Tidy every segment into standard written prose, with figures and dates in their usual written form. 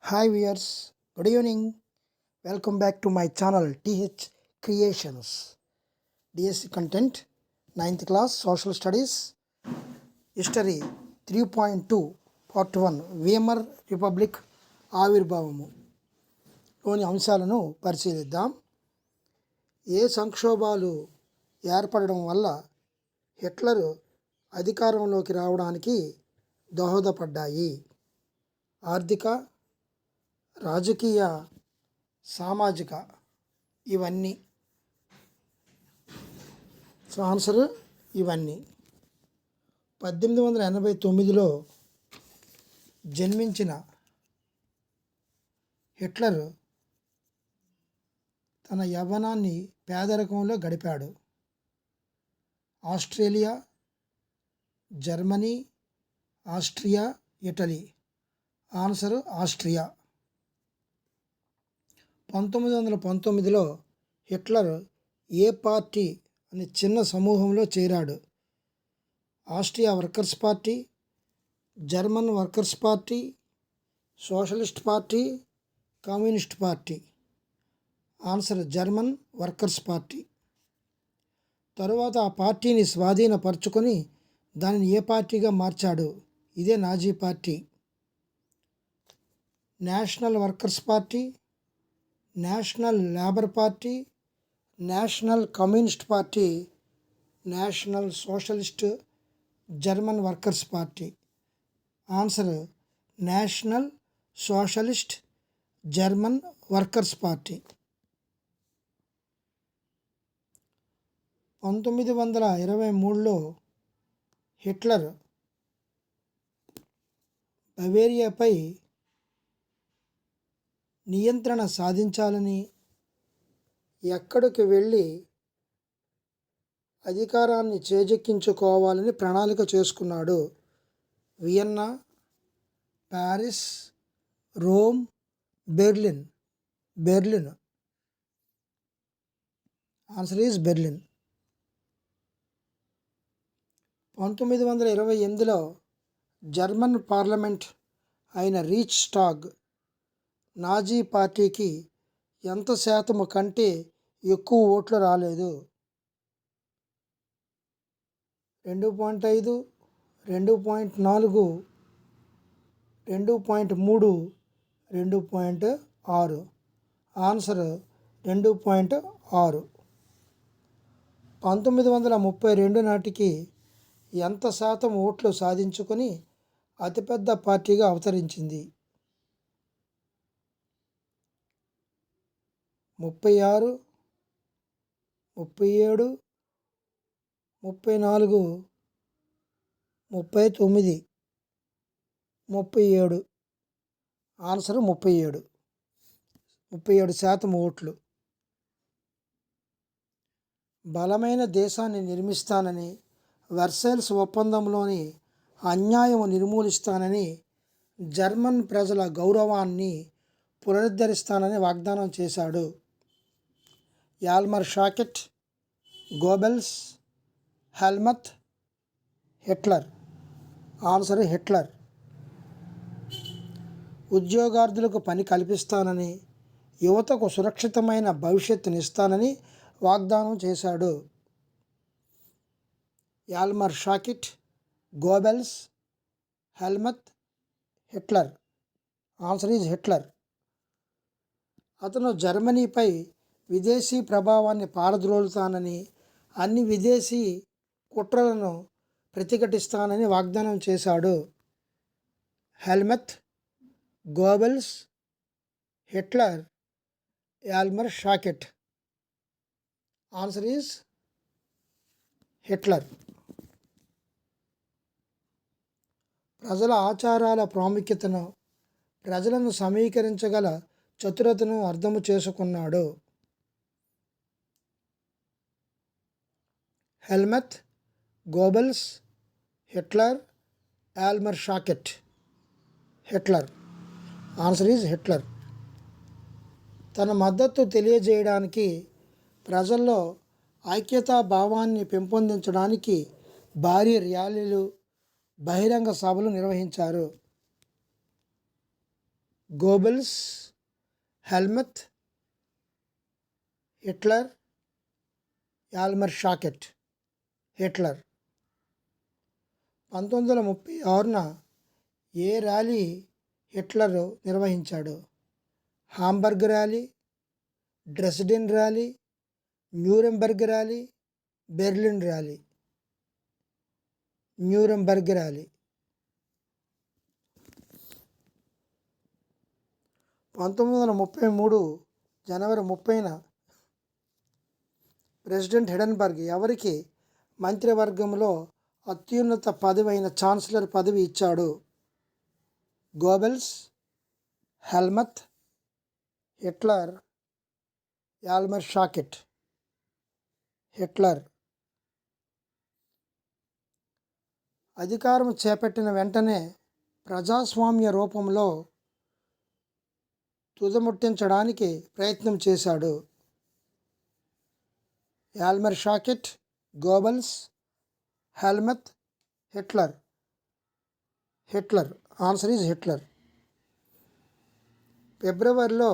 Hi viewers, good evening. Welcome back to my channel TH Creations. DSC content, ninth class Social Studies, History 3.2 Part 1 Weimar republic ఆవిర్భావము లోని అంశాలను పరిశీలిద్దాం. ఏ సంక్షోభాలు ఏర్పడడం వల్ల Hitler అధికారంలోకి రావడానికి దోహదపడ్డాయి? ఆర్థిక, రాజకీయ, సామాజిక, ఇవన్నీ. సో ఆన్సర్ ఇవన్నీ. 1889లో జన్మించిన హిట్లర్ తన యవ్వనాన్ని పేదరికంలో గడిపాడు. Australia, Germany, Austria, Italy. Answer Austria. 1919లో హిట్లర్ ఏ పార్టీ అనే చిన్న సమూహంలో చేరాడు? Austria workers party, German workers party, socialist party, communist party. Answer German workers party. తరువాత ఆ పార్టీని స్వాధీనపరుచుకొని దానిని ఏ పార్టీగా మార్చాడు? ఇదే Nazi party. National workers party, national labour party, national communist party, national socialist German workers party. Answer national socialist German workers party. 1923లో హిట్లర్ బవేరియాపై నియంత్రణ సాధించాలని, ఎక్కడికి వెళ్ళి అధికారాన్ని చేజెక్కించుకోవాలని ప్రణాళిక చేసుకున్నాడు? Vienna, Paris, Rome, Berlin. Berlin. Answer is Berlin. 1928లో జర్మన్ పార్లమెంట్ అయిన రీచ్ స్టాగ్ నాజీ పార్టీకి ఎంత శాతము కంటే ఎక్కువ ఓట్లు రాలేదు? 2.5, 2.4, 2.3, 2.6. ఆన్సర్ 2.6. 1932 నాటికి ఎంత శాతం ఓట్లు సాధించుకొని అతిపెద్ద పార్టీగా అవతరించింది? 36, 37, 34, 39, 37. ఆన్సర్ 37. 37% ఓట్లు. బలమైన దేశాన్ని నిర్మిస్తానని, వర్సైల్స్ ఒప్పందంలోని అన్యాయం నిర్మూలిస్తానని, జర్మన్ ప్రజల గౌరవాన్ని పునరుద్ధరిస్తానని వాగ్దానం చేశాడు. Hjalmar Schacht, Goebbels, Helmuth, Hitler. Answer Hitler. ఉద్యోగార్థులకు పని కల్పిస్తానని, యువతకు సురక్షితమైన భవిష్యత్తునిస్తానని వాగ్దానం చేశాడు. Hjalmar Schacht, Goebbels, Helmuth, Hitler. Answer is Hitler. అతను జర్మనీపై విదేశీ ప్రభావాన్ని పారద్రోలుతానని, అన్ని విదేశీ కుట్రలను ప్రతిఘటిస్తానని వాగ్దానం చేశాడు. Helmuth, Goebbels, Hitler, Hjalmar Schacht. Answer is Hitler. ప్రజల ఆచారాల ప్రాముఖ్యతను, ప్రజలను సమీకరించగల చతురతను అర్థము చేసుకున్నాడు. Helmuth, Goebbels, Hitler, Hjalmar Schacht. Hitler. Answer is Hitler. తన మద్దతు తెలియజేయడానికి, ప్రజల్లో ఐక్యతా భావాన్ని పెంపొందించడానికి భారీ ర్యాలీలు, బహిరంగ సభలు నిర్వహించారు. Goebbels, Helmuth, Hitler, Hjalmar Schacht. Hitler 1936న ఏ ర్యాలీ హిట్లర్ నిర్వహించాడు? Hamburg rally, Dresden rally, Nuremberg rally, Berlin rally. Nuremberg rally. 1933 జనవరి 30న ప్రెసిడెంట్ హిడెన్బర్గ్ ఎవరికి మంత్రివర్గంలో అత్యున్నత పదవి అయిన ఛాన్సలర్ పదవి ఇచ్చాడు? Goebbels, Helmuth, Hitler, Hjalmar Schacht. Hitler అధికారం చేపట్టిన వెంటనే ప్రజాస్వామ్య రూపంలో తుదముట్టించడానికి ప్రయత్నం చేశాడు. Hjalmar Schacht, Goebbels, Helmuth, Hitler. Hitler. Answer is Hitler. ఫిబ్రవరిలో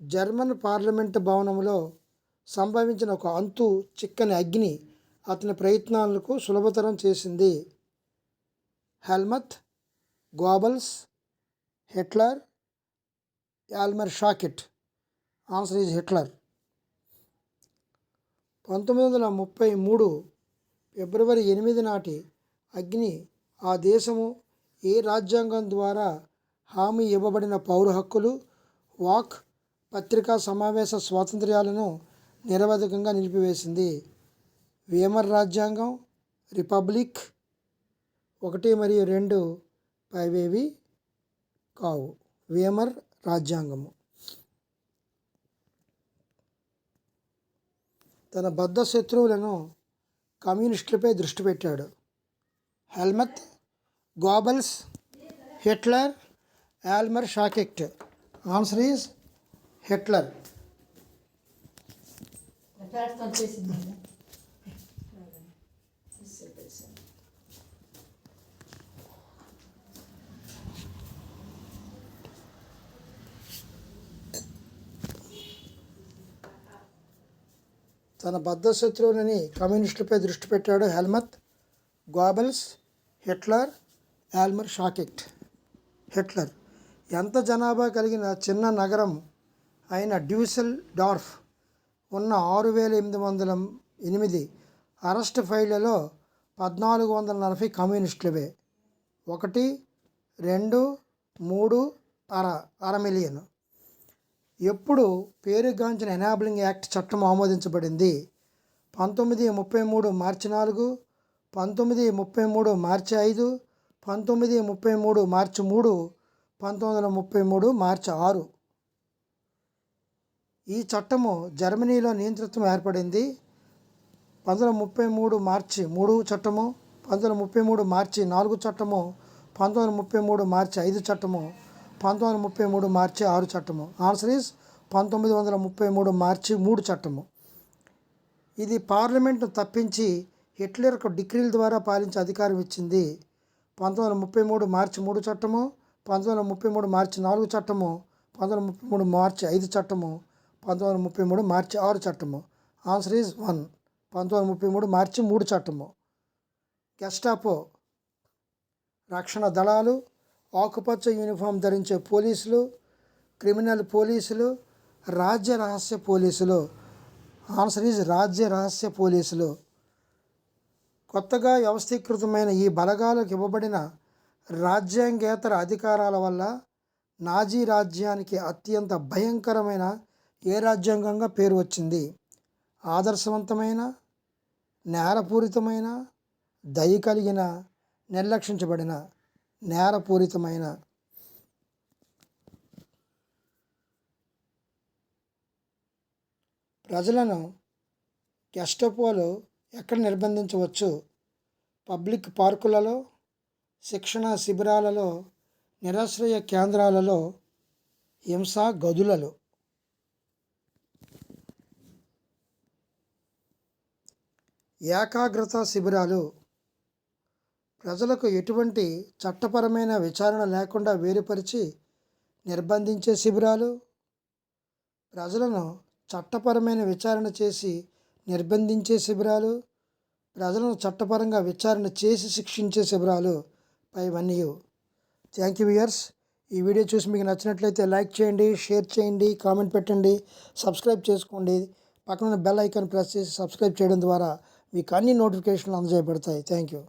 జర్మన్ పార్లమెంటు భవనంలో సంభవించిన ఒక అంతు చిక్కని అగ్ని అతని ప్రయత్నాలకు సులభతరం చేసింది. Helmuth, Goebbels, Hitler, Hjalmar Schacht. Answer is Hitler. 1933 ఫిబ్రవరి 8 నాటి అగ్ని ఆ దేశము ఏ రాజ్యాంగం ద్వారా హామీ ఇవ్వబడిన పౌర హక్కులు, వాక్, పత్రికా సమావేశ స్వాతంత్ర్యాలను నిరవధికంగా నిలిపివేసింది? వేమర్ రాజ్యాంగం, రిపబ్లిక్. 1 మరియు 2 పైవేవి కావు. వేమర్ రాజ్యాంగము. తన బద్ధ శత్రువులను కమ్యూనిస్టులపై దృష్టి పెట్టాడు. Helmuth, Goebbels, Hitler, Hjalmar Schacht. Answer is Hitler. తన బద్ధ శత్రువులని కమ్యూనిస్టులపై దృష్టి పెట్టాడు. Helmuth, Goebbels, Hitler, Hjalmar Schacht. Hitler. ఎంత జనాభా కలిగిన చిన్న నగరం అయిన డ్యూసెల్ డార్ఫ్ ఉన్న 6808 అరెస్ట్ ఫైళ్లలో 1440 కమ్యూనిస్టులవే. 1, 2, 3 అర మిలియన్. ఎప్పుడు పేరుగాంచిన ఎనాబిలింగ్ యాక్ట్ చట్టం ఆమోదించబడింది? 1933 మార్చి 4, 1933 మార్చి 5, 1933 మార్చి 3, 1933 మార్చి 6. ఈ చట్టము జర్మనీలో నియంతృత్వం ఏర్పడింది. 1933 మార్చి 3 చట్టము, 1933 మార్చి 4 చట్టము, 1933 మార్చి 5 చట్టము, 1933 మార్చి 6 చట్టము. ఆన్సర్ ఈజ్ 1933 మార్చి 3 చట్టము. ఇది పార్లమెంట్ను తప్పించి హిట్లర్కు డిక్రీల ద్వారా పాలించే అధికారం ఇచ్చింది. 1933 మార్చి 3 చట్టము, 1933 మార్చి 4 చట్టము, 1933 మార్చి 5 చట్టము, 1933 మార్చి 6 చట్టము. Answer is 1. 1933 మార్చి 3 చట్టము. గెస్టాపో రక్షణ దళాలు, ఆకుపచ్చ యూనిఫామ్ ధరించే పోలీసులు, క్రిమినల్ పోలీసులు, రాజ్య రహస్య పోలీసులు. ఆన్సర్ ఈజ్ రాజ్య రహస్య పోలీసులు. కొత్తగా వ్యవస్థీకృతమైన ఈ బలగాలకు ఇవ్వబడిన రాజ్యాంగేతర అధికారాల వల్ల నాజీ రాజ్యానికి అత్యంత భయంకరమైన ఏ రాజ్యాంగంగా పేరు వచ్చింది? ఆదర్శవంతమైన, నేరపూరితమైన, దయ కలిగిన, నిర్లక్షించబడిన. నేరపూరితమైన. ప్రజలను గెస్టపోలు ఎక్కడ నిర్బంధించవచ్చు? పబ్లిక్ పార్కులలో, శిక్షణా శిబిరాలలో, నిరాశ్రయ కేంద్రాలలో, హింసా గదులలో. ఏకాగ్రత శిబిరాలు ప్రజలకు ఎటువంటి చట్టపరమైన విచారణ లేకుండా వేరుపరిచి నిర్బంధించే శిబిరాలు, ప్రజలను చట్టపరమైన విచారణ చేసి నిర్బంధించే శిబిరాలు, ప్రజలను చట్టపరంగా విచారణ చేసి శిక్షించే శిబిరాలు పైవన్నీ. Thank you viewers. ఈ వీడియో చూసి మీకు నచ్చినట్లయితే లైక్ చేయండి, షేర్ చేయండి, కామెంట్ పెట్టండి, సబ్స్క్రైబ్ చేసుకోండి. పక్కన బెల్ ఐకాన్ ప్రెస్ చేసి సబ్స్క్రైబ్ చేయడం ద్వారా మీకు అన్ని నోటిఫికేషన్లు అందజేయబడతాయి. Thank you.